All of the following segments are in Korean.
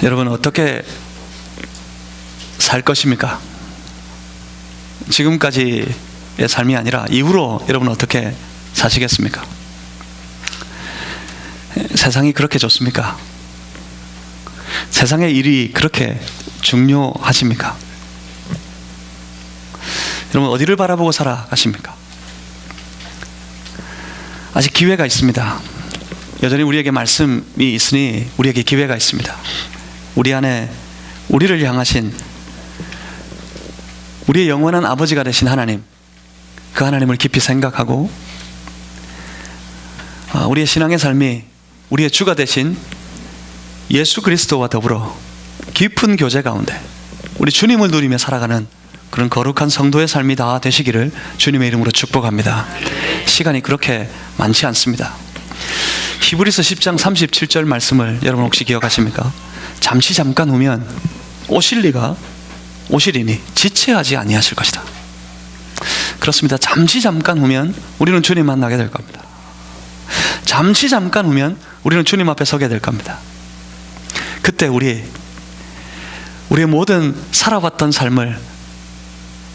여러분 어떻게 살 것입니까? 지금까지의 삶이 아니라 이후로 여러분 어떻게 사시겠습니까? 세상이 그렇게 좋습니까? 세상의 일이 그렇게 중요하십니까? 여러분 어디를 바라보고 살아가십니까? 아직 기회가 있습니다. 여전히 우리에게 말씀이 있으니 우리에게 기회가 있습니다. 우리 안에 우리를 향하신 우리의 영원한 아버지가 되신 하나님, 그 하나님을 깊이 생각하고 우리의 신앙의 삶이 우리의 주가 되신 예수 그리스도와 더불어 깊은 교제 가운데 우리 주님을 누리며 살아가는 그런 거룩한 성도의 삶이 다 되시기를 주님의 이름으로 축복합니다. 시간이 그렇게 많지 않습니다. 히브리서 10장 37절 말씀을 여러분 혹시 기억하십니까? 잠시 잠깐 후면 오시리니 지체하지 아니하실 것이다. 그렇습니다. 잠시 잠깐 후면 우리는 주님 만나게 될 겁니다. 잠시 잠깐 후면 우리는 주님 앞에 서게 될 겁니다. 그때 우리의 모든 살아왔던 삶을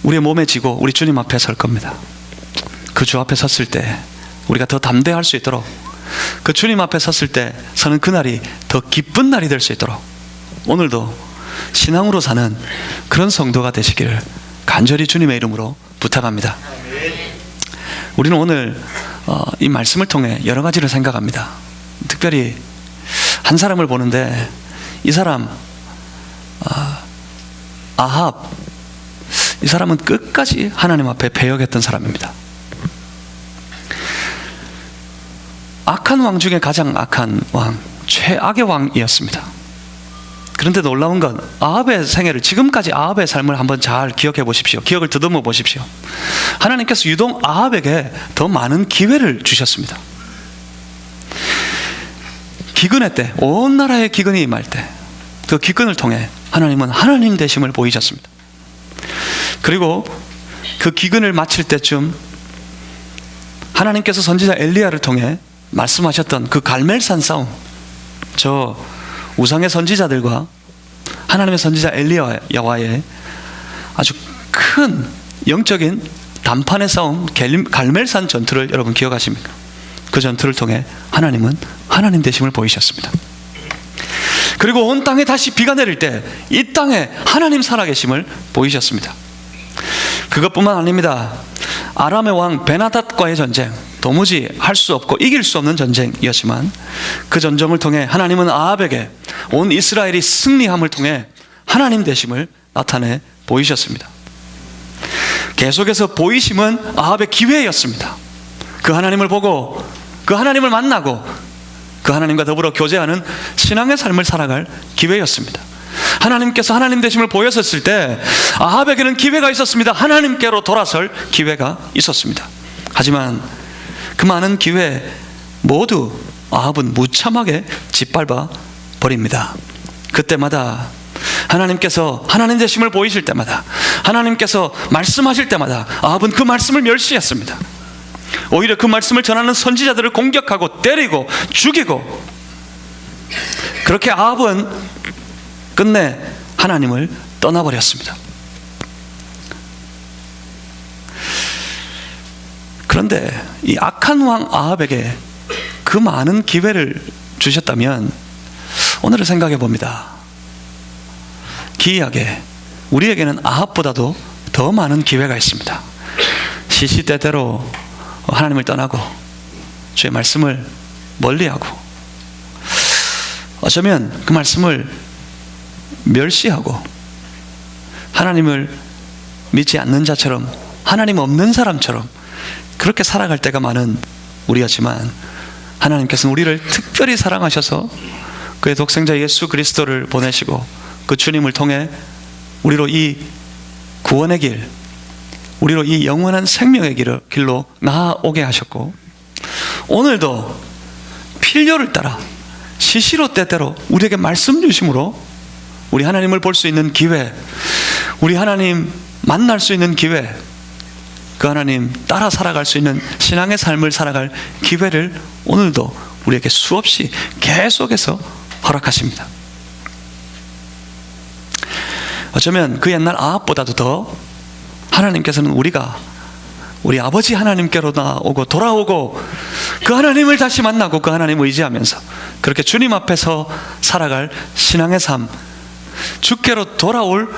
우리의 몸에 지고 우리 주님 앞에 설 겁니다. 그 주 앞에 섰을 때 우리가 더 담대할 수 있도록, 그 주님 앞에 섰을 때 서는 그날이 더 기쁜 날이 될 수 있도록 오늘도 신앙으로 사는 그런 성도가 되시기를 간절히 주님의 이름으로 부탁합니다. 우리는 오늘 이 말씀을 통해 여러 가지를 생각합니다. 특별히 한 사람을 보는데 이 사람 아합, 이 사람은 끝까지 하나님 앞에 배역했던 사람입니다. 악한 왕 중에 가장 악한 왕, 최악의 왕이었습니다. 그런데 놀라운 건 아합의 생애를, 지금까지 아합의 삶을 한번 잘 기억해 보십시오. 기억을 더듬어 보십시오. 하나님께서 유독 아합에게 더 많은 기회를 주셨습니다. 기근의 때, 온 나라의 기근이 임할 때 그 기근을 통해 하나님은 하나님 되심을 보이셨습니다. 그리고 그 기근을 마칠 때쯤 하나님께서 선지자 엘리야를 통해 말씀하셨던 그 갈멜산 싸움, 저 우상의 선지자들과 하나님의 선지자 엘리야와의 아주 큰 영적인 단판의 싸움, 갈멜산 전투를 여러분 기억하십니까? 그 전투를 통해 하나님은 하나님 되심을 보이셨습니다. 그리고 온 땅에 다시 비가 내릴 때 이 땅에 하나님 살아계심을 보이셨습니다. 그것뿐만 아닙니다. 아람의 왕 베나닷과의 전쟁, 도무지 할 수 없고 이길 수 없는 전쟁이었지만 그 전쟁을 통해 하나님은 아합에게 온 이스라엘이 승리함을 통해 하나님 되심을 나타내 보이셨습니다. 계속해서 보이심은 아합의 기회였습니다. 그 하나님을 보고 그 하나님을 만나고 그 하나님과 더불어 교제하는 신앙의 삶을 살아갈 기회였습니다. 하나님께서 하나님 되심을 보였었을 때 아합에게는 기회가 있었습니다. 하나님께로 돌아설 기회가 있었습니다. 하지만 그 많은 기회 모두 아합은 무참하게 짓밟아 버립니다. 그때마다 하나님께서 하나님 되심을 보이실 때마다, 하나님께서 말씀하실 때마다 아합은 그 말씀을 멸시했습니다. 오히려 그 말씀을 전하는 선지자들을 공격하고 때리고 죽이고, 그렇게 아합은 끝내 하나님을 떠나버렸습니다. 그런데 이 악한 왕 아합에게 그 많은 기회를 주셨다면 오늘을 생각해 봅니다. 기이하게 우리에게는 아합보다도 더 많은 기회가 있습니다. 시시때때로 하나님을 떠나고 주의 말씀을 멀리하고 어쩌면 그 말씀을 멸시하고 하나님을 믿지 않는 자처럼, 하나님 없는 사람처럼 그렇게 살아갈 때가 많은 우리였지만 하나님께서는 우리를 특별히 사랑하셔서 그의 독생자 예수 그리스도를 보내시고 그 주님을 통해 우리로 이 구원의 길, 우리로 이 영원한 생명의 길로 나아오게 하셨고, 오늘도 필요를 따라 시시로 때때로 우리에게 말씀 주심으로 우리 하나님을 볼 수 있는 기회, 우리 하나님 만날 수 있는 기회, 그 하나님 따라 살아갈 수 있는 신앙의 삶을 살아갈 기회를 오늘도 우리에게 수없이 계속해서 허락하십니다. 어쩌면 그 옛날 아합보다도 더 하나님께서는 우리 아버지 하나님께로 나오고 돌아오고 그 하나님을 다시 만나고 그 하나님을 의지하면서 그렇게 주님 앞에서 살아갈 신앙의 삶, 주께로 돌아올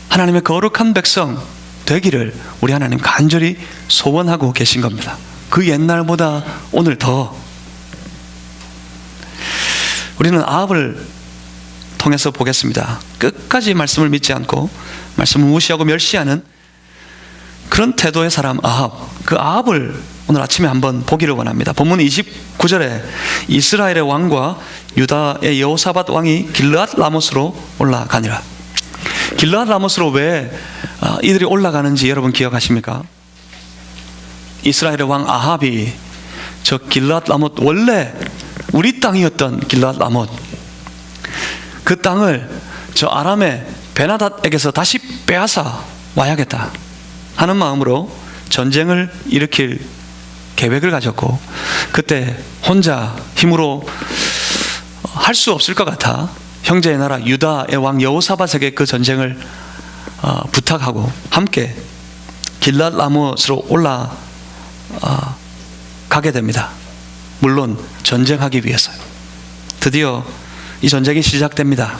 하나님의 거룩한 백성 되기를 우리 하나님 간절히 소원하고 계신 겁니다. 그 옛날보다 오늘 더 우리는 아합을 통해서 보겠습니다. 끝까지 말씀을 믿지 않고 말씀을 무시하고 멸시하는 그런 태도의 사람 아합, 그 아합을 오늘 아침에 한번 보기를 원합니다. 본문 29절에 이스라엘의 왕과 유다의 여호사밧 왕이 길르앗 라못으로 올라가니라. 길르앗 라못으로 왜 이들이 올라가는지 여러분 기억하십니까? 이스라엘의 왕 아합이 저 길르앗 라못, 원래 우리 땅이었던 길르앗 라못, 그 땅을 저 아람의 베나닷에게서 다시 빼앗아 와야겠다 하는 마음으로 전쟁을 일으킬 계획을 가졌고, 그때 혼자 힘으로 할 수 없을 것 같아 형제의 나라 유다의 왕 여호사밧에게 그 전쟁을 부탁하고 함께 길르앗 라못으로 올라가게 됩니다. 물론 전쟁하기 위해서요. 드디어 이 전쟁이 시작됩니다.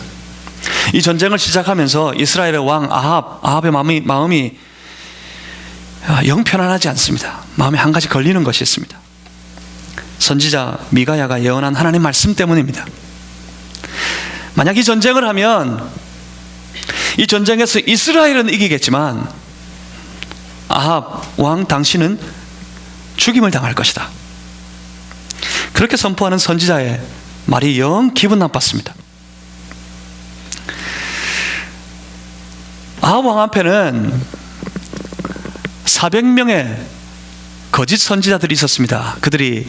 이 전쟁을 시작하면서 이스라엘의 왕 아합의 마음이 영 편안하지 않습니다. 마음에 한 가지 걸리는 것이 있습니다. 선지자 미가야가 예언한 하나님 말씀 때문입니다. 만약 이 전쟁을 하면 이 전쟁에서 이스라엘은 이기겠지만 아합 왕 당신은 죽임을 당할 것이다. 그렇게 선포하는 선지자의 말이 영 기분 나빴습니다. 아합 왕 앞에는 400명의 거짓 선지자들이 있었습니다. 그들이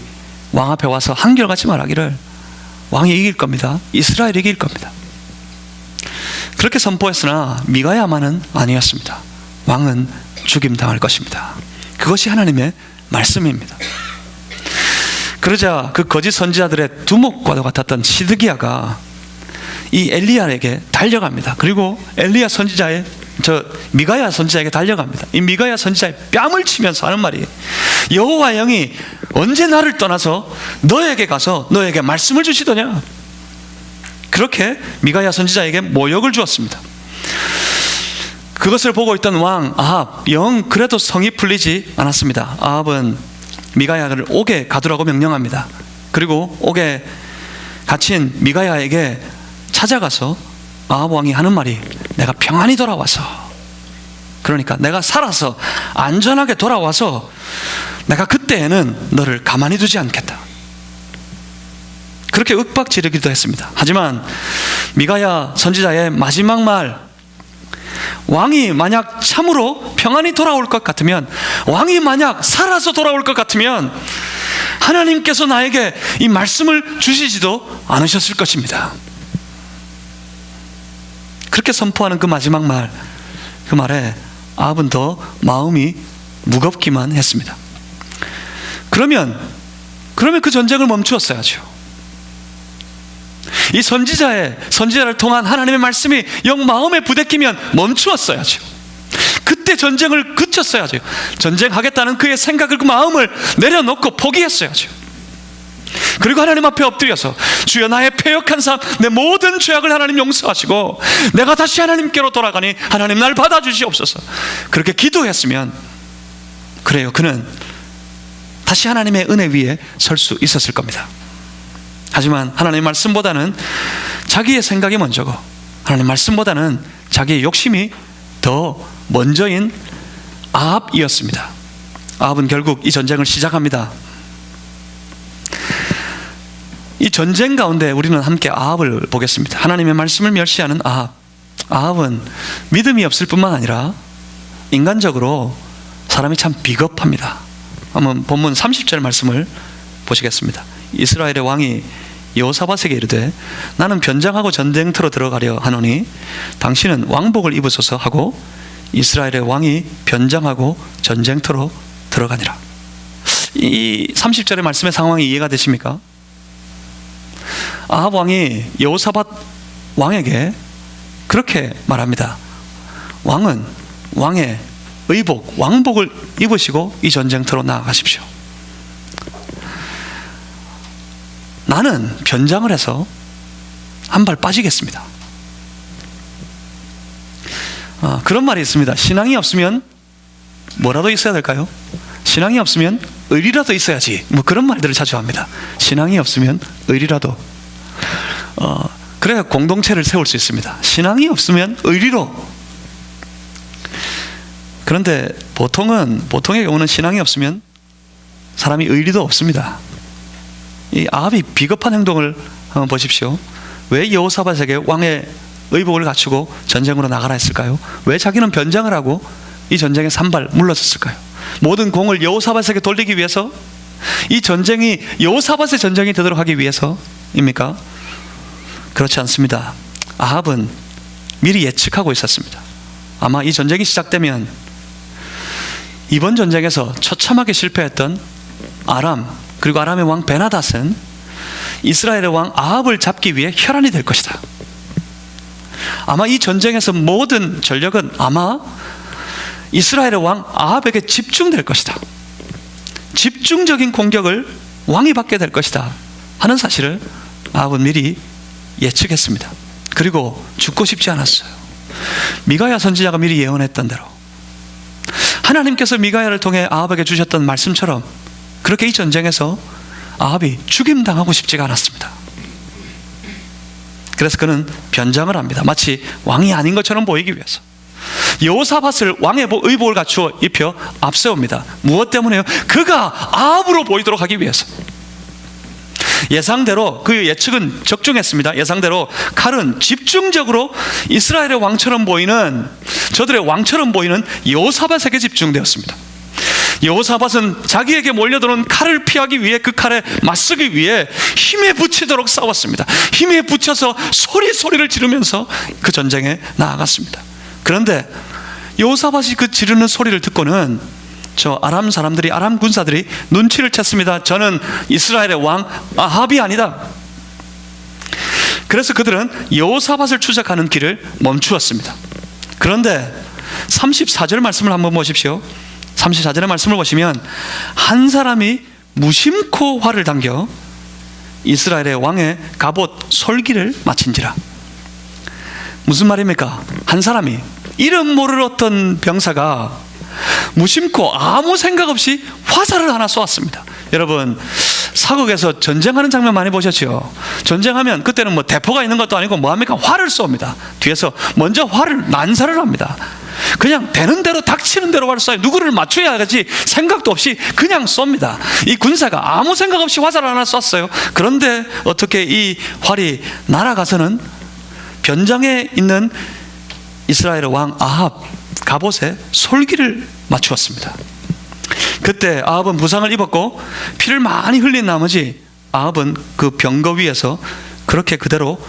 왕 앞에 와서 한결같이 말하기를 왕이 이길 겁니다. 이스라엘이 이길 겁니다. 그렇게 선포했으나 미가야만은 아니었습니다. 왕은 죽임당할 것입니다. 그것이 하나님의 말씀입니다. 그러자 그 거짓 선지자들의 두목과도 같았던 시드기야가 이 엘리야에게 달려갑니다. 그리고 미가야 선지자에게 달려갑니다. 이 미가야 선지자의 뺨을 치면서 하는 말이, 여호와 영이 언제 나를 떠나서 너에게 가서 너에게 말씀을 주시더냐. 그렇게 미가야 선지자에게 모욕을 주었습니다. 그것을 보고 있던 왕 아합, 영 그래도 성이 풀리지 않았습니다. 아합은 미가야를 옥에 가두라고 명령합니다. 그리고 옥에 갇힌 미가야에게 찾아가서 아합 왕이 하는 말이, 내가 평안히 돌아와서, 그러니까 내가 살아서 안전하게 돌아와서 내가 그때에는 너를 가만히 두지 않겠다. 그렇게 윽박지르기도 했습니다. 하지만 미가야 선지자의 마지막 말, 왕이 만약 참으로 평안히 돌아올 것 같으면, 왕이 만약 살아서 돌아올 것 같으면 하나님께서 나에게 이 말씀을 주시지도 않으셨을 것입니다. 그렇게 선포하는 그 마지막 말, 그 말에 아합은 더 마음이 무겁기만 했습니다. 그러면 그 전쟁을 멈추었어야죠. 이 선지자를 통한 하나님의 말씀이 영 마음에 부대끼면 멈추었어야죠. 그때 전쟁을 그쳤어야죠. 전쟁하겠다는 그의 생각을, 그 마음을 내려놓고 포기했어야죠. 그리고 하나님 앞에 엎드려서, 주여 나의 패역한 삶, 내 모든 죄악을 하나님 용서하시고 내가 다시 하나님께로 돌아가니 하나님 날 받아주시옵소서. 그렇게 기도했으면, 그래요, 그는 다시 하나님의 은혜 위에 설 수 있었을 겁니다. 하지만 하나님 말씀보다는 자기의 생각이 먼저고, 하나님 말씀보다는 자기의 욕심이 더 먼저인 아합이었습니다. 아합은 결국 이 전쟁을 시작합니다. 이 전쟁 가운데 우리는 함께 아합을 보겠습니다. 하나님의 말씀을 멸시하는 아합. 아합은 믿음이 없을 뿐만 아니라 인간적으로 사람이 참 비겁합니다. 한번 본문 30절 말씀을 보시겠습니다. 이스라엘의 왕이 여호사밧에게 이르되, 나는 변장하고 전쟁터로 들어가려 하노니 당신은 왕복을 입으소서 하고 이스라엘의 왕이 변장하고 전쟁터로 들어가니라. 이 30절의 말씀의 상황이 이해가 되십니까? 아합 왕이 여호사밧 왕에게 그렇게 말합니다. 왕은 왕의 의복, 왕복을 입으시고 이 전쟁터로 나아가십시오. 나는 변장을 해서 한 발 빠지겠습니다. 그런 말이 있습니다. 신앙이 없으면 뭐라도 있어야 될까요? 신앙이 없으면 의리라도 있어야지. 뭐 그런 말들을 자주 합니다. 신앙이 없으면 의리라도. 그래야 공동체를 세울 수 있습니다. 신앙이 없으면 의리로. 그런데 보통의 경우는 신앙이 없으면 사람이 의리도 없습니다. 이 아합이 비겁한 행동을 한번 보십시오. 왜 여호사밧에게 왕의 의복을 갖추고 전쟁으로 나가라 했을까요? 왜 자기는 변장을 하고 이 전쟁에 산발 물러섰을까요? 모든 공을 여호사밧에게 돌리기 위해서? 이 전쟁이 여호사밧의 전쟁이 되도록 하기 위해서입니까? 그렇지 않습니다. 아합은 미리 예측하고 있었습니다. 아마 이 전쟁이 시작되면 이번 전쟁에서 처참하게 실패했던 아람, 그리고 아람의 왕 베나닷은 이스라엘의 왕 아합을 잡기 위해 혈안이 될 것이다. 아마 이 전쟁에서 모든 전력은 아마 이스라엘의 왕 아합에게 집중될 것이다. 집중적인 공격을 왕이 받게 될 것이다 하는 사실을 아합은 미리 예측했습니다. 그리고 죽고 싶지 않았어요. 미가야 선지자가 미리 예언했던 대로 하나님께서 미가야를 통해 아합에게 주셨던 말씀처럼 그렇게 이 전쟁에서 아합이 죽임당하고 싶지가 않았습니다. 그래서 그는 변장을 합니다. 마치 왕이 아닌 것처럼 보이기 위해서 여호사밧을 왕의 의복을 갖추어 입혀 앞세웁니다. 무엇 때문에요? 그가 아합으로 보이도록 하기 위해서. 예상대로 그 예측은 적중했습니다. 예상대로 칼은 집중적으로 이스라엘의 왕처럼 보이는, 저들의 왕처럼 보이는 여호사밧에게 집중되었습니다. 여호사밧은 자기에게 몰려드는 칼을 피하기 위해, 그 칼에 맞서기 위해 힘에 부치도록 싸웠습니다. 힘에 부쳐서 소리를 지르면서 그 전쟁에 나아갔습니다. 그런데 여호사밧이 그 지르는 소리를 듣고는 저 아람 사람들이, 아람 군사들이 눈치를 챘습니다. 저는 이스라엘의 왕 아합이 아니다. 그래서 그들은 여호사밧을 추적하는 길을 멈추었습니다. 그런데 34절 말씀을 한번 보십시오. 34절의 말씀을 보시면 한 사람이 무심코 활을 당겨 이스라엘의 왕의 갑옷 솔기를 마친지라. 무슨 말입니까? 한 사람이, 이름 모를 어떤 병사가 무심코 아무 생각 없이 화살을 하나 쏘았습니다. 여러분, 사극에서 전쟁하는 장면 많이 보셨죠? 전쟁하면 그때는 뭐 대포가 있는 것도 아니고 뭐 합니까? 활을 쏩니다. 뒤에서 먼저 활을 난사를 합니다. 그냥 되는 대로, 닥치는 대로 활을 쏴요. 누구를 맞춰야 하지 생각도 없이 그냥 쏩니다. 이 군사가 아무 생각 없이 화살을 하나 쐈어요. 그런데 어떻게 이 활이 날아가서는 변장에 있는 이스라엘의 왕 아합 갑옷에 솔기를 맞추었습니다. 그때 아합은 부상을 입었고 피를 많이 흘린 나머지 아합은 그 병거 위에서 그렇게 그대로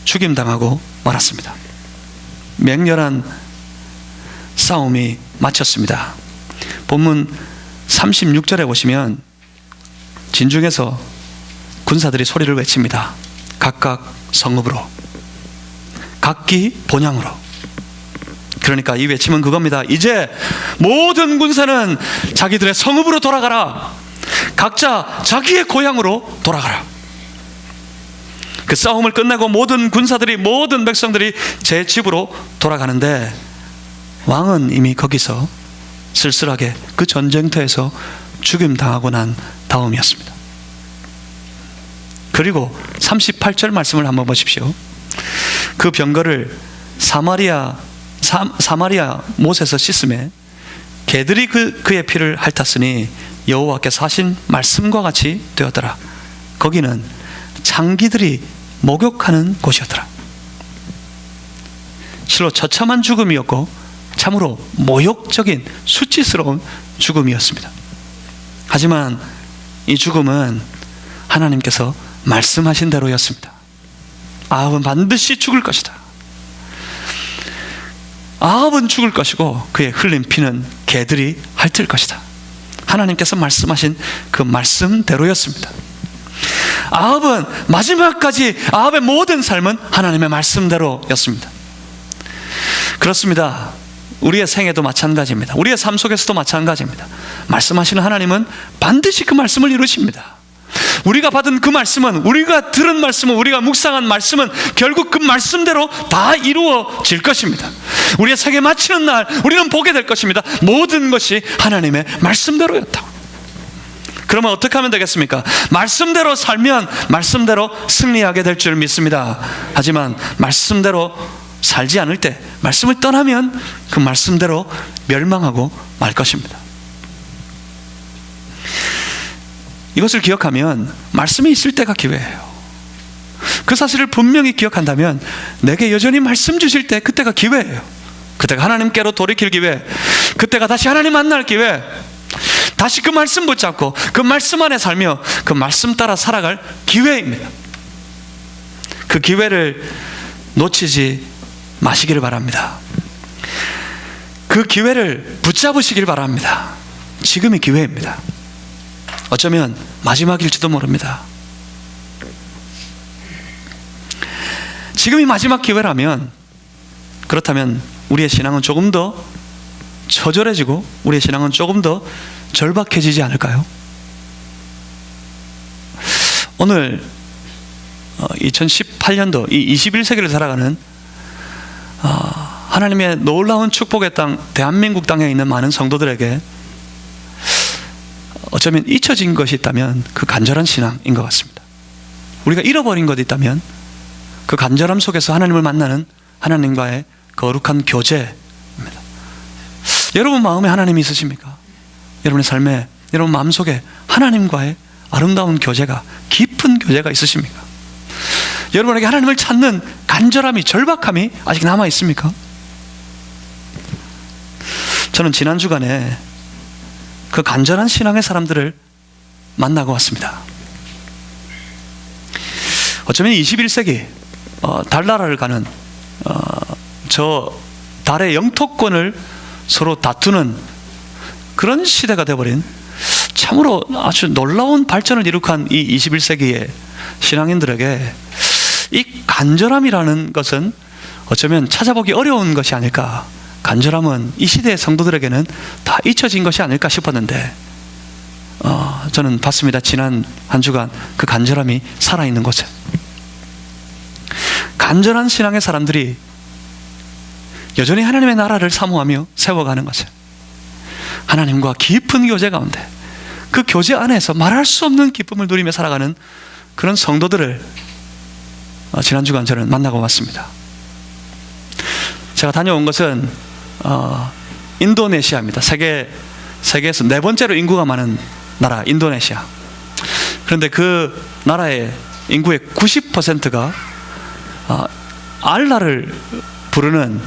죽임당하고 말았습니다. 맹렬한 싸움이 마쳤습니다. 본문 36절에 보시면 진중에서 군사들이 소리를 외칩니다. 각각 성읍으로, 각기 본향으로. 그러니까 이 외침은 그겁니다. 이제 모든 군사는 자기들의 성읍으로 돌아가라. 각자 자기의 고향으로 돌아가라. 그 싸움을 끝내고 모든 군사들이, 모든 백성들이 제 집으로 돌아가는데 왕은 이미 거기서 쓸쓸하게 그 전쟁터에서 죽임당하고 난 다음이었습니다. 그리고 38절 말씀을 한번 보십시오. 그 병거를 사마리아 못에서 씻음에 개들이 그의 피를 핥았으니 여호와께서 하신 말씀과 같이 되었더라. 거기는 창기들이 목욕하는 곳이었더라. 실로 처참한 죽음이었고 참으로 모욕적인 수치스러운 죽음이었습니다. 하지만 이 죽음은 하나님께서 말씀하신 대로였습니다. 아합은 반드시 죽을 것이다. 아합은 죽을 것이고 그의 흘린 피는 개들이 핥을 것이다. 하나님께서 말씀하신 그 말씀대로였습니다. 아합은 마지막까지, 아합의 모든 삶은 하나님의 말씀대로였습니다. 그렇습니다. 우리의 생애도 마찬가지입니다. 우리의 삶 속에서도 마찬가지입니다. 말씀하시는 하나님은 반드시 그 말씀을 이루십니다. 우리가 받은 그 말씀은, 우리가 들은 말씀은, 우리가 묵상한 말씀은 결국 그 말씀대로 다 이루어질 것입니다. 우리의 생애 마치는 날 우리는 보게 될 것입니다. 모든 것이 하나님의 말씀대로였다고. 그러면 어떻게 하면 되겠습니까? 말씀대로 살면 말씀대로 승리하게 될 줄 믿습니다. 하지만 말씀대로 살지 않을 때, 말씀을 떠나면 그 말씀대로 멸망하고 말 것입니다. 이것을 기억하면 말씀이 있을 때가 기회예요. 그 사실을 분명히 기억한다면 내게 여전히 말씀 주실 때 그때가 기회예요. 그때가 하나님께로 돌이킬 기회, 그때가 다시 하나님 만날 기회, 다시 그 말씀 붙잡고 그 말씀 안에 살며 그 말씀 따라 살아갈 기회입니다. 그 기회를 놓치지 마시기를 바랍니다. 그 기회를 붙잡으시길 바랍니다. 지금이 기회입니다. 어쩌면 마지막일지도 모릅니다. 지금이 마지막 기회라면, 그렇다면 우리의 신앙은 조금 더 처절해지고 우리의 신앙은 조금 더 절박해지지 않을까요? 오늘 2018년도 이 21세기를 살아가는 하나님의 놀라운 축복의 땅, 대한민국 땅에 있는 많은 성도들에게 어쩌면 잊혀진 것이 있다면 그 간절한 신앙인 것 같습니다. 우리가 잃어버린 것이 있다면 그 간절함 속에서 하나님을 만나는 하나님과의 거룩한 교제입니다. 여러분 마음에 하나님이 있으십니까? 여러분의 삶에, 여러분 마음속에 하나님과의 아름다운 교제가, 깊은 교제가 있으십니까? 여러분에게 하나님을 찾는 간절함이, 절박함이 아직 남아 있습니까? 저는 지난 주간에 그 간절한 신앙의 사람들을 만나고 왔습니다. 어쩌면 21세기 달나라를 가는 저 달의 영토권을 서로 다투는 그런 시대가 되어버린, 참으로 아주 놀라운 발전을 이룩한 이 21세기의 신앙인들에게 이 간절함이라는 것은 어쩌면 찾아보기 어려운 것이 아닐까, 간절함은 이 시대의 성도들에게는 다 잊혀진 것이 아닐까 싶었는데 저는 봤습니다. 지난 한 주간 그 간절함이 살아있는 곳에 간절한 신앙의 사람들이 여전히 하나님의 나라를 사모하며 세워가는 것에, 하나님과 깊은 교제 가운데 그 교제 안에서 말할 수 없는 기쁨을 누리며 살아가는 그런 성도들을 지난 주간 저는 만나고 왔습니다. 제가 다녀온 것은 인도네시아입니다. 세계에서 네 번째로 인구가 많은 나라 인도네시아. 그런데 그 나라의 인구의 90%가 알라를 부르는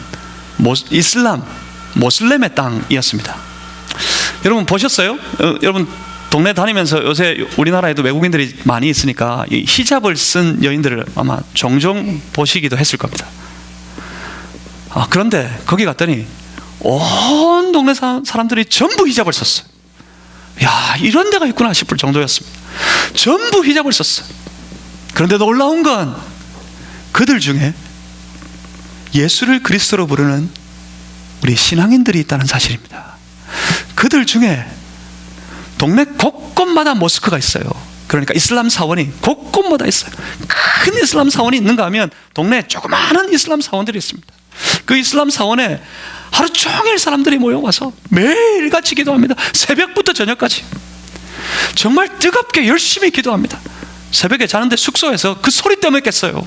모슬렘의 땅이었습니다. 여러분 보셨어요? 여러분 동네 다니면서 요새 우리나라에도 외국인들이 많이 있으니까 이 히잡을 쓴 여인들을 아마 종종 보시기도 했을 겁니다. 그런데 거기 갔더니 온 동네 사람들이 전부 히잡을 썼어요. 야, 이런 데가 있구나 싶을 정도였습니다. 전부 히잡을 썼어요. 그런데 놀라운 건 그들 중에 예수를 그리스도로 부르는 우리 신앙인들이 있다는 사실입니다. 그들 중에 동네 곳곳마다 모스크가 있어요. 그러니까 이슬람 사원이 곳곳마다 있어요. 큰 이슬람 사원이 있는가 하면 동네에 조그마한 이슬람 사원들이 있습니다. 그 이슬람 사원에 하루 종일 사람들이 모여와서 매일같이 기도합니다. 새벽부터 저녁까지 정말 뜨겁게 열심히 기도합니다. 새벽에 자는데 숙소에서 그 소리 때문에 깼어요.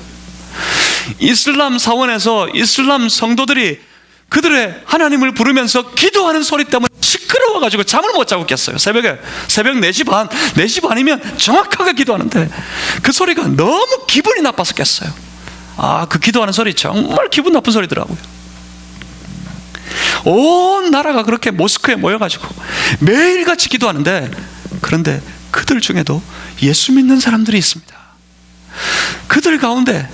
이슬람 사원에서 이슬람 성도들이 그들의 하나님을 부르면서 기도하는 소리 때문에 시끄러워가지고 잠을 못 자고 깼어요. 새벽 4시 반, 4시 반이면 정확하게 기도하는데 그 소리가 너무 기분이 나빠서 깼어요. 그 기도하는 소리 정말 기분 나쁜 소리더라고요. 온 나라가 그렇게 모스크에 모여가지고 매일같이 기도하는데, 그런데 그들 중에도 예수 믿는 사람들이 있습니다. 그들 가운데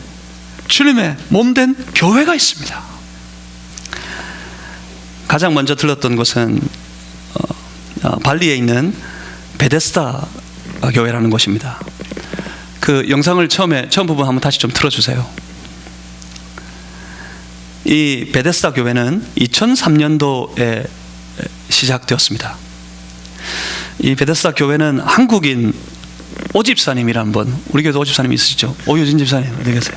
주님의 몸된 교회가 있습니다. 가장 먼저 들렀던 곳은 발리에 있는 베데스다 교회라는 곳입니다. 그 영상을 처음 부분 한번 다시 좀 틀어주세요. 이 베데스다 교회는 2003년도에 시작되었습니다. 이 베데스다 교회는 한국인 오집사님이라는 분, 우리 교회도 오집사님 있으시죠? 오유진 집사님 어디 계세요?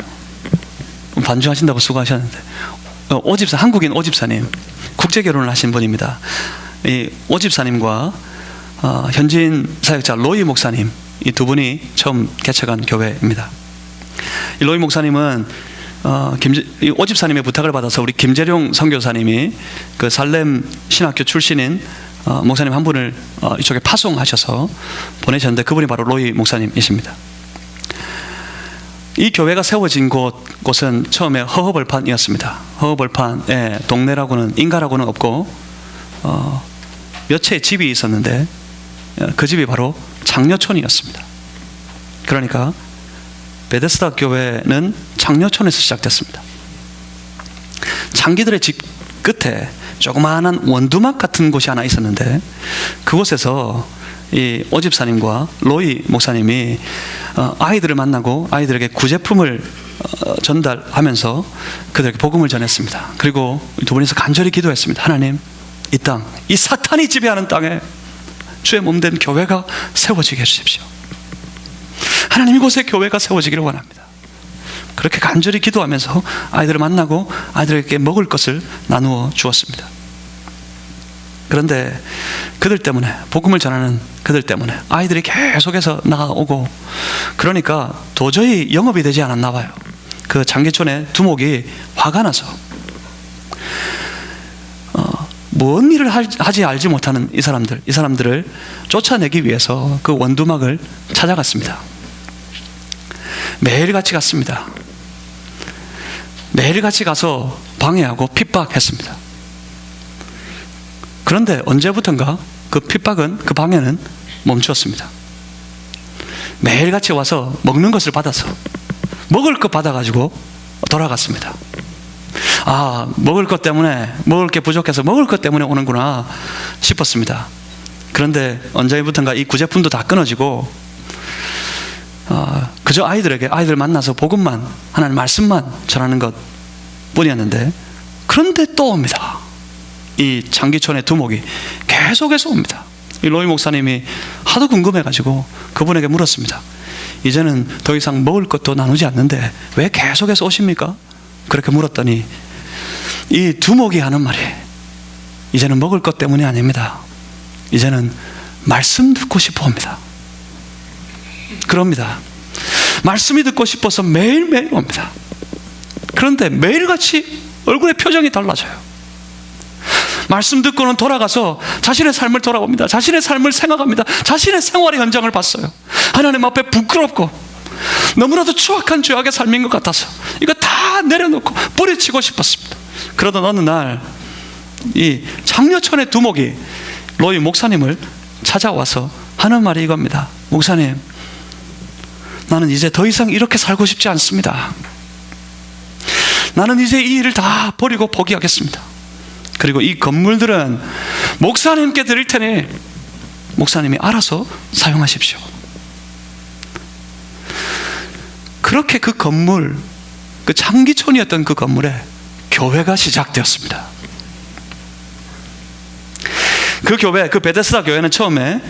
반주하신다고 수고하셨는데, 한국인 오집사님, 국제 결혼을 하신 분입니다. 이 오집사님과 현지인 사역자 로이 목사님, 이 두 분이 처음 개척한 교회입니다. 이 로이 목사님은 이 오집사님의 부탁을 받아서 우리 김재룡 선교사님이 그 살렘 신학교 출신인 목사님 한 분을 이쪽에 파송하셔서 보내셨는데, 그분이 바로 로이 목사님이십니다. 이 교회가 세워진 곳은 처음에 허허벌판이었습니다. 허허벌판에 동네라고는, 인가라고는 없고 몇 채의 집이 있었는데 그 집이 바로 장려촌이었습니다. 그러니까 베데스다 교회는 장려촌에서 시작됐습니다. 장기들의 집 끝에 조그마한 원두막 같은 곳이 하나 있었는데, 그곳에서 이 오집사님과 로이 목사님이 아이들을 만나고 아이들에게 구제품을 전달하면서 그들에게 복음을 전했습니다. 그리고 두 분이서 간절히 기도했습니다. 하나님, 이 땅, 이 사탄이 지배하는 땅에 주의 몸된 교회가 세워지게 해주십시오. 하나님, 이곳에 교회가 세워지기를 원합니다. 그렇게 간절히 기도하면서 아이들을 만나고 아이들에게 먹을 것을 나누어 주었습니다. 그런데 그들 때문에, 복음을 전하는 그들 때문에 아이들이 계속해서 나오고, 그러니까 도저히 영업이 되지 않았나 봐요. 그 장기촌의 두목이 화가 나서 뭔 일을 하지 알지 못하는 이 사람들을 쫓아내기 위해서 그 원두막을 찾아갔습니다. 매일같이 갔습니다. 매일같이 가서 방해하고 핍박했습니다. 그런데 언제부턴가 그 핍박은, 그 방해는 멈추었습니다. 매일같이 와서 먹는 것을 받아서, 먹을 것 받아가지고 돌아갔습니다. 아, 먹을 것 때문에, 먹을 게 부족해서 먹을 것 때문에 오는구나 싶었습니다. 그런데 언제부턴가 이 구제품도 다 끊어지고 그저 아이들 만나서 복음만, 하나님 말씀만 전하는 것 뿐이었는데, 그런데 또 옵니다. 이 장기촌의 두목이 계속해서 옵니다. 이 로이 목사님이 하도 궁금해가지고 그분에게 물었습니다. 이제는 더 이상 먹을 것도 나누지 않는데 왜 계속해서 오십니까? 그렇게 물었더니 이 두목이 하는 말이, 이제는 먹을 것 때문이 아닙니다. 이제는 말씀 듣고 싶어 옵니다. 그럽니다. 말씀이 듣고 싶어서 매일매일 옵니다. 그런데 매일같이 얼굴의 표정이 달라져요. 말씀 듣고는 돌아가서 자신의 삶을 돌아봅니다. 자신의 삶을 생각합니다. 자신의 생활의 현장을 봤어요. 하나님 앞에 부끄럽고 너무나도 추악한 죄악의 삶인 것 같아서 이거 다 내려놓고 뿌리치고 싶었습니다. 그러던 어느 날 이 장려촌의 두목이 로이 목사님을 찾아와서 하는 말이 이겁니다. 목사님, 나는 이제 더 이상 이렇게 살고 싶지 않습니다. 나는 이제 이 일을 다 버리고 포기하겠습니다. 그리고 이 건물들은 목사님께 드릴 테니 목사님이 알아서 사용하십시오. 그렇게 그 건물, 그 장기촌이었던 그 건물에 교회가 시작되었습니다. 그 교회, 그 베데스다 교회는 처음에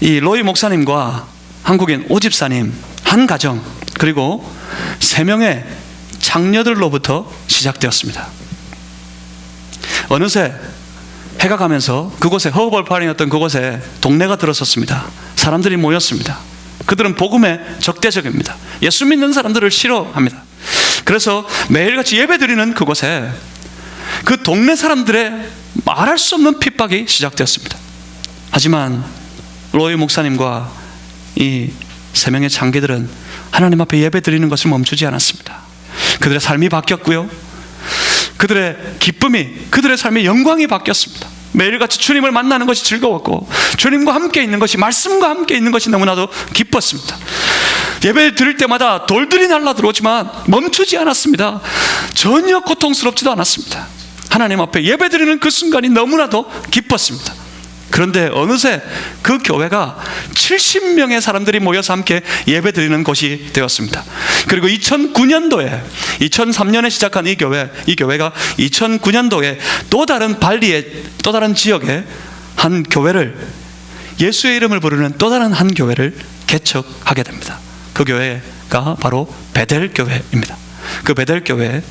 이 로이 목사님과 한국인 오집사님 한 가정, 그리고 3명의 장녀들로부터 시작되었습니다. 어느새 해가 가면서 그곳에, 허허벌판이었던 그곳에 동네가 들어섰습니다. 사람들이 모였습니다. 그들은 복음에 적대적입니다. 예수 믿는 사람들을 싫어합니다. 그래서 매일같이 예배드리는 그곳에 그 동네 사람들의 말할 수 없는 핍박이 시작되었습니다. 하지만 로이 목사님과 이 3명의 장기들은 하나님 앞에 예배드리는 것을 멈추지 않았습니다. 그들의 삶이 바뀌었고요, 그들의 기쁨이, 그들의 삶의 영광이 바뀌었습니다. 매일같이 주님을 만나는 것이 즐거웠고, 주님과 함께 있는 것이, 말씀과 함께 있는 것이 너무나도 기뻤습니다. 예배 드릴 때마다 돌들이 날라들어오지만 멈추지 않았습니다. 전혀 고통스럽지도 않았습니다. 하나님 앞에 예배 드리는 그 순간이 너무나도 기뻤습니다. 그런데 어느새 그 교회가 70명의 사람들이 모여서 함께 예배드리는 곳이 되었습니다. 그리고 2009년도에 2003년에 시작한 이 교회가 2009년도에 또 다른 발리의 또 다른 지역의 한 교회를, 예수의 이름을 부르는 또 다른 한 교회를 개척하게 됩니다. 그 교회가 바로 베델 교회입니다. 그 베델 교회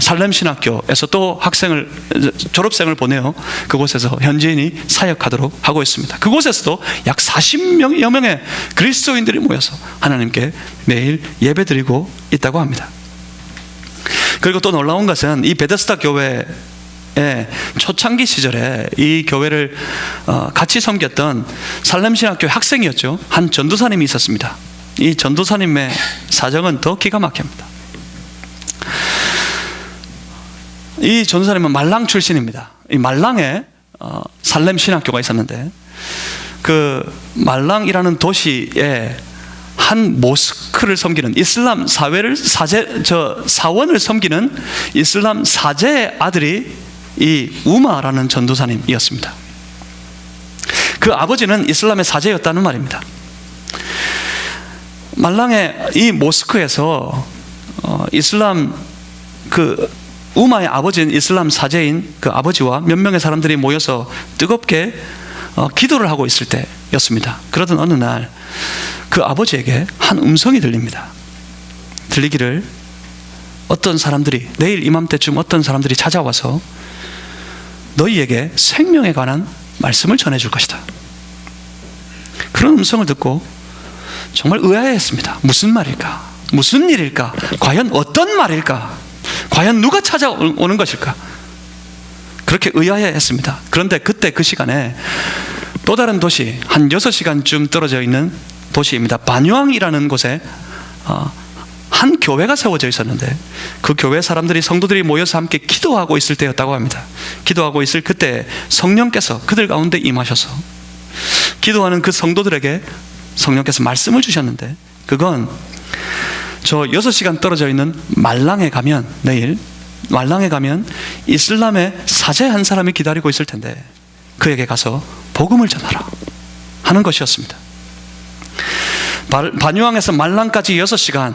살렘신학교에서 또 졸업생을 보내어 그곳에서 현지인이 사역하도록 하고 있습니다. 그곳에서도 약 40여 명의 그리스도인들이 모여서 하나님께 매일 예배드리고 있다고 합니다. 그리고 또 놀라운 것은 이 베데스다 교회의 초창기 시절에 이 교회를 같이 섬겼던 살렘신학교 학생이었죠. 한 전도사님이 있었습니다. 이 전도사님의 사정은 더 기가 막힙니다. 이 전도사님은 말랑 출신입니다. 이 말랑에 살렘 신학교가 있었는데, 그 말랑이라는 도시에 한 모스크를 섬기는 이슬람 사원을 섬기는 이슬람 사제의 아들이 이 우마라는 전도사님이었습니다. 그 아버지는 이슬람의 사제였다는 말입니다. 말랑의 이 모스크에서 이슬람 우마의 아버지인 이슬람 사제인 그 아버지와 몇 명의 사람들이 모여서 뜨겁게 기도를 하고 있을 때였습니다. 그러던 어느 날 그 아버지에게 한 음성이 들립니다. 들리기를 어떤 사람들이, 내일 이맘때쯤 어떤 사람들이 찾아와서 너희에게 생명에 관한 말씀을 전해줄 것이다. 그런 음성을 듣고 정말 의아해했습니다. 무슨 말일까? 무슨 일일까? 과연 어떤 말일까? 과연 누가 찾아오는 것일까? 그렇게 의아해했습니다. 그런데 그때 그 시간에 또 다른 도시, 한 6시간쯤 떨어져 있는 도시입니다. 바뉴앙이라는 곳에 한 교회가 세워져 있었는데, 그 교회 사람들이, 성도들이 모여서 함께 기도하고 있을 때였다고 합니다. 기도하고 있을 그때 성령께서 그들 가운데 임하셔서 기도하는 그 성도들에게 성령께서 말씀을 주셨는데, 그건 저 6시간 떨어져 있는 말랑에 가면, 내일 말랑에 가면 이슬람의 사제 한 사람이 기다리고 있을 텐데 그에게 가서 복음을 전하라 하는 것이었습니다. 바뉴앙에서 말랑까지 6시간,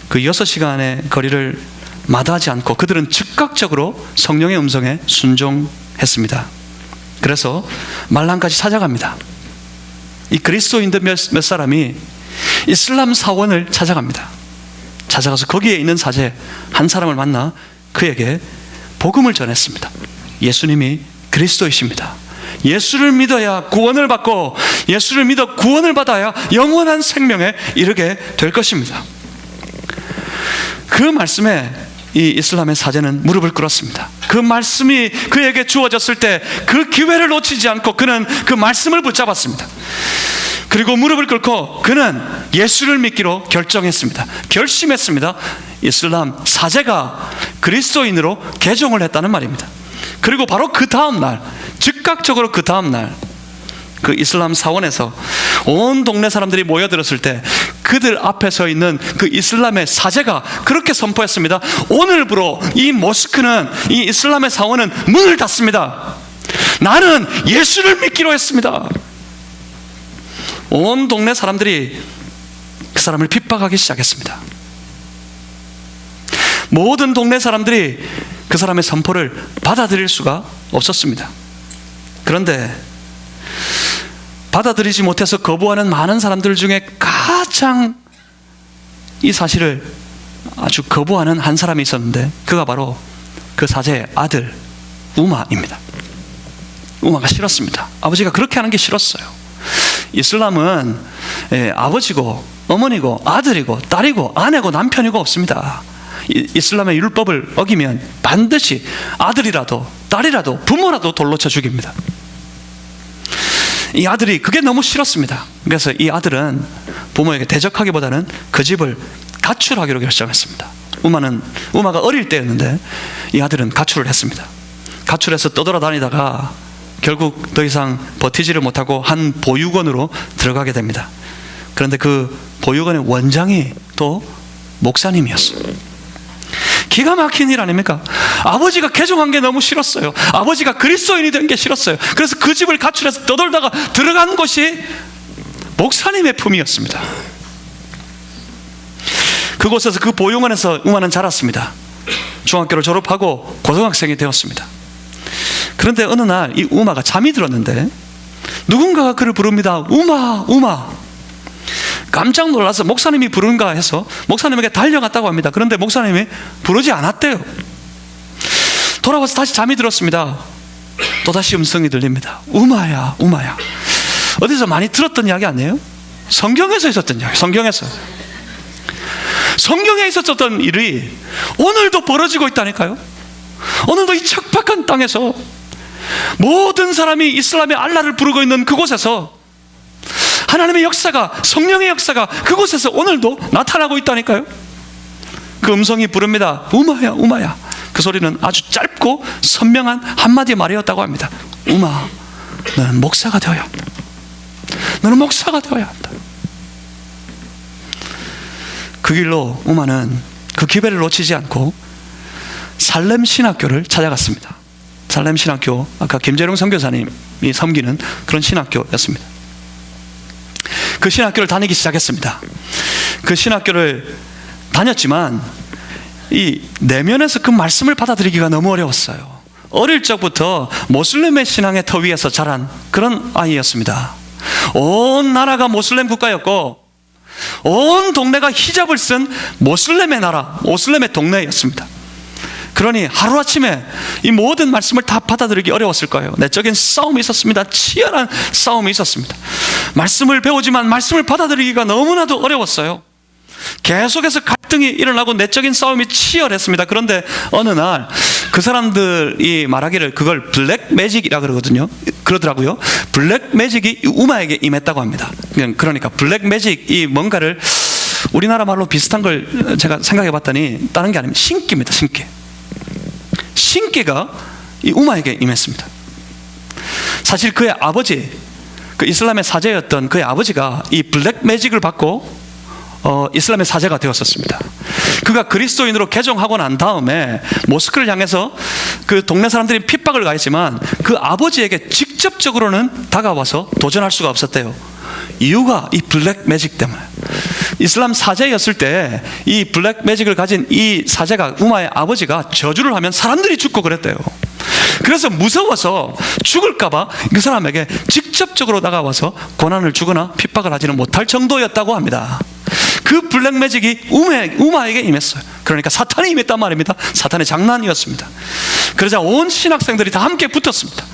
그 6시간의 거리를 마다하지 않고 그들은 즉각적으로 성령의 음성에 순종했습니다. 그래서 말랑까지 찾아갑니다. 이 그리스도인들 몇 사람이 이슬람 사원을 찾아갑니다. 찾아가서 거기에 있는 사제 한 사람을 만나 그에게 복음을 전했습니다. 예수님이 그리스도이십니다. 예수를 믿어야 구원을 받고, 예수를 믿어 구원을 받아야 영원한 생명에 이르게 될 것입니다. 그 말씀에 이 이슬람의 사제는 무릎을 꿇었습니다. 그 말씀이 그에게 주어졌을 때 그 기회를 놓치지 않고 그는 그 말씀을 붙잡았습니다. 그리고 무릎을 꿇고 그는 예수를 믿기로 결정했습니다. 결심했습니다. 이슬람 사제가 그리스도인으로 개종을 했다는 말입니다. 그리고 바로 그 다음 날, 즉각적으로 그 다음 날, 그 이슬람 사원에서 온 동네 사람들이 모여들었을 때 그들 앞에 서 있는 그 이슬람의 사제가 그렇게 선포했습니다. 오늘부로 이 모스크는, 이 이슬람의 사원은 문을 닫습니다. 나는 예수를 믿기로 했습니다. 온 동네 사람들이 그 사람을 핍박하기 시작했습니다. 모든 동네 사람들이 그 사람의 선포를 받아들일 수가 없었습니다. 그런데 받아들이지 못해서 거부하는 많은 사람들 중에 가장 이 사실을 아주 거부하는 한 사람이 있었는데, 그가 바로 그 사제의 아들 우마입니다. 우마가 싫었습니다. 아버지가 그렇게 하는 게 싫었어요. 이슬람은 아버지고 어머니고 아들이고 딸이고 아내고 남편이고 없습니다. 이슬람의 율법을 어기면 반드시 아들이라도 딸이라도 부모라도 돌로 쳐 죽입니다. 이 아들이 그게 너무 싫었습니다. 그래서 이 아들은 부모에게 대적하기보다는 그 집을 가출하기로 결정했습니다. 우마가 어릴 때였는데 이 아들은 가출을 했습니다. 가출해서 떠돌아다니다가 결국 더 이상 버티지를 못하고 한 보육원으로 들어가게 됩니다. 그런데 그 보육원의 원장이 또 목사님이었어요. 기가 막힌 일 아닙니까? 아버지가 개종한 게 너무 싫었어요. 아버지가 그리스도인이 된 게 싫었어요. 그래서 그 집을 가출해서 떠돌다가 들어간 곳이 목사님의 품이었습니다. 그곳에서 그 보육원에서 우마는 자랐습니다. 중학교를 졸업하고 고등학생이 되었습니다. 그런데 어느 날 이 우마가 잠이 들었는데 누군가가 그를 부릅니다. 우마, 우마. 깜짝 놀라서 목사님이 부른가 해서 목사님에게 달려갔다고 합니다. 그런데 목사님이 부르지 않았대요. 돌아와서 다시 잠이 들었습니다. 또다시 음성이 들립니다. 우마야, 우마야. 어디서 많이 들었던 이야기 아니에요? 성경에서 있었던 이야기. 성경에 있었던 일이 오늘도 벌어지고 있다니까요. 오늘도 이 척박한 땅에서 모든 사람이 이슬람의 알라를 부르고 있는 그곳에서 하나님의 역사가, 성령의 역사가 그곳에서 오늘도 나타나고 있다니까요. 그 음성이 부릅니다. 우마야, 우마야. 그 소리는 아주 짧고 선명한 한마디 말이었다고 합니다. 우마, 너는 목사가 되어야 한다. 너는 목사가 되어야 한다. 그 길로 우마는 그 기회를 놓치지 않고 살렘 신학교를 찾아갔습니다. 살렘 신학교, 아까 김재룡 선교사님이 섬기는 그런 신학교였습니다. 그 신학교를 다니기 시작했습니다. 그 신학교를 다녔지만 이 내면에서 그 말씀을 받아들이기가 너무 어려웠어요. 어릴 적부터 모슬렘의 신앙의 터 위에서 자란 그런 아이였습니다. 온 나라가 모슬렘 국가였고 온 동네가 히잡을 쓴 모슬렘의 나라, 모슬렘의 동네였습니다. 그러니 하루아침에 이 모든 말씀을 다 받아들이기 어려웠을 거예요. 내적인 싸움이 있었습니다. 치열한 싸움이 있었습니다. 말씀을 배우지만 말씀을 받아들이기가 너무나도 어려웠어요. 계속해서 갈등이 일어나고 내적인 싸움이 치열했습니다. 그런데 어느 날 그 사람들이 말하기를 그걸 블랙 매직이라 그러더라고요. 블랙 매직이 우마에게 임했다고 합니다. 그러니까 블랙 매직이 뭔가를 우리나라 말로 비슷한 걸 제가 생각해 봤더니 다른 게 아닙니다. 신기입니다. 신기가 이 우마에게 임했습니다. 사실 그의 아버지, 그 이슬람의 사제였던 그의 아버지가 이 블랙 매직을 받고 이슬람의 사제가 되었었습니다. 그가 그리스도인으로 개종하고 난 다음에 모스크를 향해서 그 동네 사람들이 핍박을 가했지만 그 아버지에게 직접적으로는 다가와서 도전할 수가 없었대요. 이유가 이 블랙 매직 때문에. 이슬람 사제였을 때 이 블랙 매직을 가진 이 사제가, 우마의 아버지가 저주를 하면 사람들이 죽고 그랬대요. 그래서 무서워서 죽을까봐 그 사람에게 직접적으로 다가와서 고난을 주거나 핍박을 하지는 못할 정도였다고 합니다. 그 블랙 매직이 우마에게 임했어요. 그러니까 사탄이 임했단 말입니다. 사탄의 장난이었습니다. 그러자 온 신학생들이 다 함께 붙었습니다.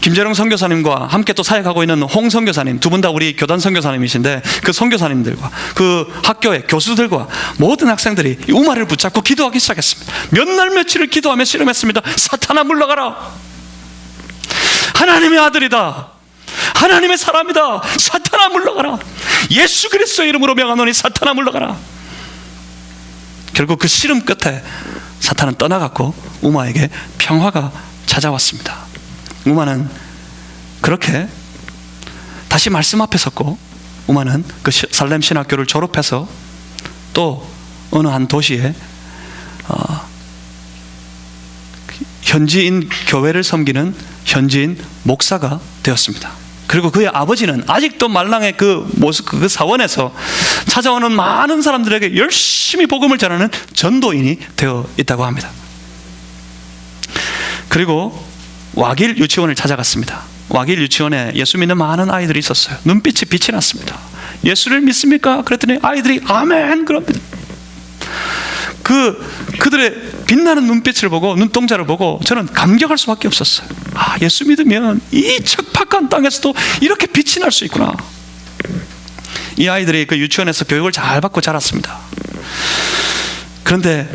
김재룡 선교사님과 함께 또 사역하고 있는 홍 선교사님, 두 분 다 우리 교단 선교사님이신데 그 선교사님들과 그 학교의 교수들과 모든 학생들이 우마를 붙잡고 기도하기 시작했습니다. 몇 날 며칠을 기도하며 씨름했습니다. 사탄아 물러가라. 하나님의 아들이다. 하나님의 사람이다. 사탄아 물러가라. 예수 그리스도의 이름으로 명하노니 사탄아 물러가라. 결국 그 씨름 끝에 사탄은 떠나갔고 우마에게 평화가 찾아왔습니다. 우마는 그렇게 다시 말씀 앞에 섰고, 우마는 그 살렘 신학교를 졸업해서 또 어느 한 도시에 현지인 교회를 섬기는 현지인 목사가 되었습니다. 그리고 그의 아버지는 아직도 말랑의 그 사원에서 찾아오는 많은 사람들에게 열심히 복음을 전하는 전도인이 되어 있다고 합니다. 그리고 와길 유치원을 찾아갔습니다. 와길 유치원에 예수 믿는 많은 아이들이 있었어요. 눈빛이 빛이 났습니다. 예수를 믿습니까? 그랬더니 아이들이 아멘 그럽니다. 그들의 빛나는 눈빛을 보고, 눈동자를 보고 저는 감격할 수밖에 없었어요. 아, 예수 믿으면 이 척박한 땅에서도 이렇게 빛이 날 수 있구나. 이 아이들이 그 유치원에서 교육을 잘 받고 자랐습니다. 그런데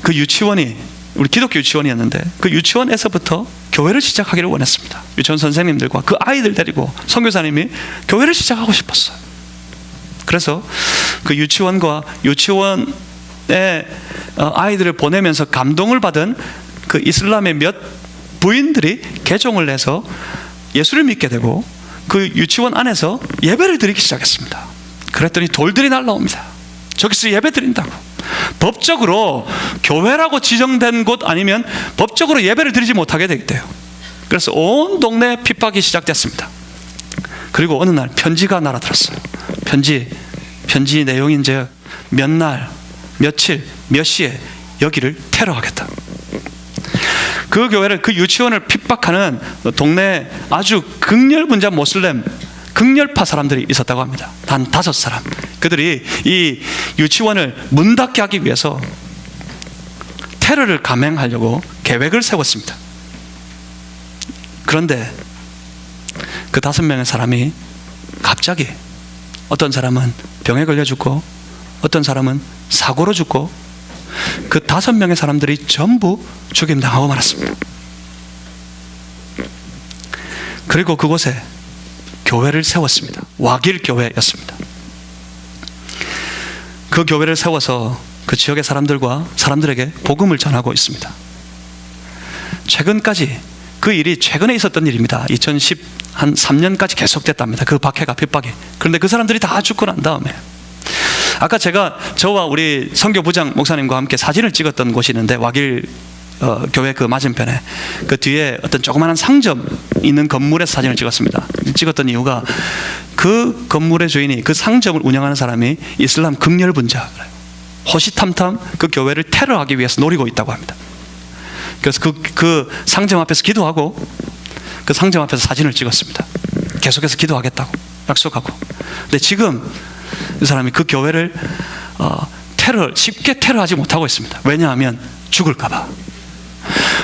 그 유치원이 우리 기독교 유치원이었는데 그 유치원에서부터 교회를 시작하기를 원했습니다. 유치원 선생님들과 그 아이들 데리고 선교사님이 교회를 시작하고 싶었어요. 그래서 그 유치원과 유치원의 아이들을 보내면서 감동을 받은 그 이슬람의 몇 부인들이 개종을 해서 예수를 믿게 되고 그 유치원 안에서 예배를 드리기 시작했습니다. 그랬더니 돌들이 날라옵니다. 저기서 예배 드린다고, 법적으로 교회라고 지정된 곳 아니면 법적으로 예배를 드리지 못하게 되겠대요. 그래서 온 동네에 핍박이 시작됐습니다. 그리고 어느 날 편지가 날아들었어요. 편지 내용이 이제 몇 날, 며칠, 몇 시에 여기를 테러하겠다. 그 교회를, 그 유치원을 핍박하는 동네에 아주 극렬분자 모슬렘 극렬파 사람들이 있었다고 합니다. 단 5사람. 그들이 이 유치원을 문 닫게 하기 위해서 테러를 감행하려고 계획을 세웠습니다. 그런데 그 5명의 사람이 갑자기, 어떤 사람은 병에 걸려 죽고 어떤 사람은 사고로 죽고, 그 5명의 사람들이 전부 죽임당하고 말았습니다. 그리고 그곳에 교회를 세웠습니다. 와길 교회였습니다. 그 교회를 세워서 그 지역의 사람들에게 복음을 전하고 있습니다. 최근까지, 그 일이 최근에 있었던 일입니다. 2013년까지 계속됐답니다. 그 박해가, 핍박이. 그런데 그 사람들이 다 죽고 난 다음에, 아까 저와 우리 선교부장 목사님과 함께 사진을 찍었던 곳이 있는데, 와길 교회 그 맞은편에 그 뒤에 어떤 조그마한 상점 있는 건물에서 사진을 찍었습니다. 찍었던 이유가, 그 건물의 주인이, 그 상점을 운영하는 사람이 이슬람 극렬분자, 호시탐탐 그 교회를 테러하기 위해서 노리고 있다고 합니다. 그래서 그 상점 앞에서 기도하고, 그 상점 앞에서 사진을 찍었습니다. 계속해서 기도하겠다고 약속하고. 근데 지금 이 사람이 그 교회를 쉽게 테러하지 못하고 있습니다. 왜냐하면 죽을까봐.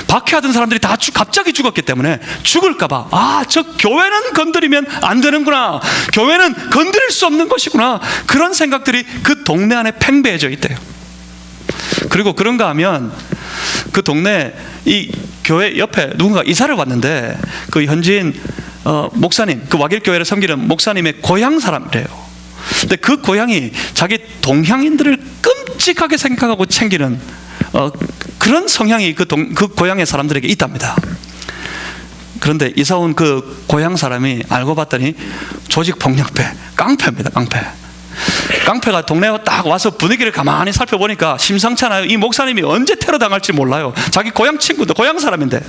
박해하던 사람들이 다 갑자기 죽었기 때문에 죽을까봐, 저 교회는 건드리면 안 되는구나, 교회는 건드릴 수 없는 것이구나, 그런 생각들이 그 동네 안에 팽배해져 있대요. 그리고 그런가 하면 그 동네, 이 교회 옆에 누군가 이사를 왔는데, 그 현지인 목사님, 그 와길교회를 섬기는 목사님의 고향 사람이래요. 근데 그 고향이 자기 동향인들을 끔찍하게 생각하고 챙기는 그런 성향이 그 고향의 사람들에게 있답니다. 그런데 이사 온 그 고향 사람이 알고 봤더니 조직폭력배, 깡패입니다. 깡패가 동네에 딱 와서 분위기를 가만히 살펴보니까 심상찮아요. 이 목사님이 언제 테러 당할지 몰라요. 자기 고향 친구도, 고향 사람인데.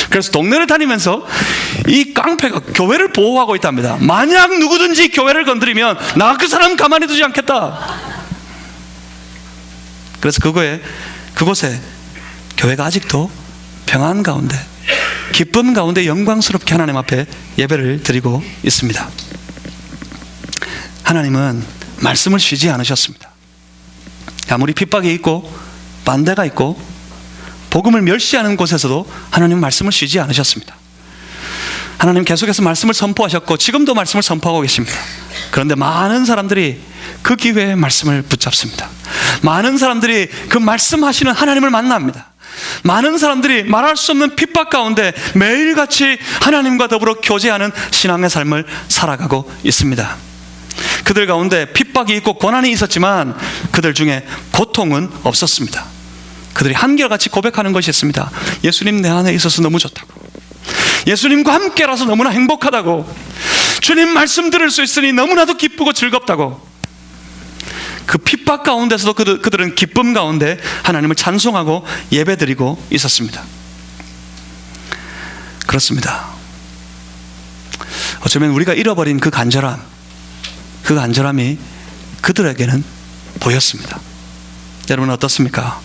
그래서 동네를 다니면서 이 깡패가 교회를 보호하고 있답니다. 만약 누구든지 교회를 건드리면 나 그 사람 가만히 두지 않겠다. 그래서 그곳에 교회가 아직도 평안 가운데, 기쁨 가운데 영광스럽게 하나님 앞에 예배를 드리고 있습니다. 하나님은 말씀을 쉬지 않으셨습니다. 아무리 핍박이 있고 반대가 있고 복음을 멸시하는 곳에서도 하나님은 말씀을 쉬지 않으셨습니다. 하나님 계속해서 말씀을 선포하셨고 지금도 말씀을 선포하고 계십니다. 그런데 많은 사람들이 그 기회에 말씀을 붙잡습니다. 많은 사람들이 그 말씀하시는 하나님을 만납니다. 많은 사람들이 말할 수 없는 핍박 가운데 매일같이 하나님과 더불어 교제하는 신앙의 삶을 살아가고 있습니다. 그들 가운데 핍박이 있고 고난이 있었지만 그들 중에 고통은 없었습니다. 그들이 한결같이 고백하는 것이 있습니다. 예수님 내 안에 있어서 너무 좋다고, 예수님과 함께라서 너무나 행복하다고, 주님 말씀 들을 수 있으니 너무나도 기쁘고 즐겁다고. 그 핍박 가운데서도 그들은 기쁨 가운데 하나님을 찬송하고 예배드리고 있었습니다. 그렇습니다. 어쩌면 우리가 잃어버린 그 간절함이 그들에게는 보였습니다. 여러분 어떻습니까?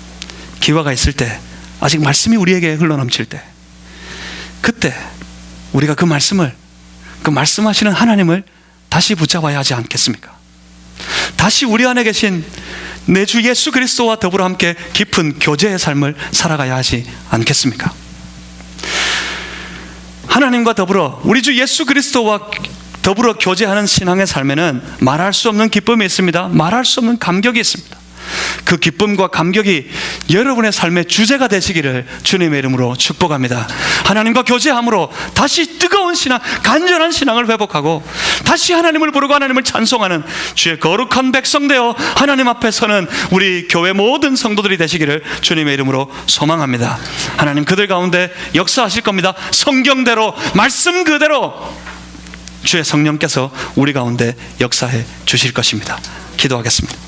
기회가 있을 때, 아직 말씀이 우리에게 흘러넘칠 때, 그때 우리가 그 말씀하시는 하나님을 다시 붙잡아야 하지 않겠습니까? 다시 우리 안에 계신 내 주 예수 그리스도와 더불어 함께 깊은 교제의 삶을 살아가야 하지 않겠습니까? 하나님과 더불어, 우리 주 예수 그리스도와 더불어 교제하는 신앙의 삶에는 말할 수 없는 기쁨이 있습니다. 말할 수 없는 감격이 있습니다. 그 기쁨과 감격이 여러분의 삶의 주제가 되시기를 주님의 이름으로 축복합니다. 하나님과 교제함으로 다시 뜨거운 신앙, 간절한 신앙을 회복하고 다시 하나님을 부르고 하나님을 찬송하는 주의 거룩한 백성 되어 하나님 앞에 서는 우리 교회 모든 성도들이 되시기를 주님의 이름으로 소망합니다. 하나님 그들 가운데 역사하실 겁니다. 성경대로, 말씀 그대로 주의 성령께서 우리 가운데 역사해 주실 것입니다. 기도하겠습니다.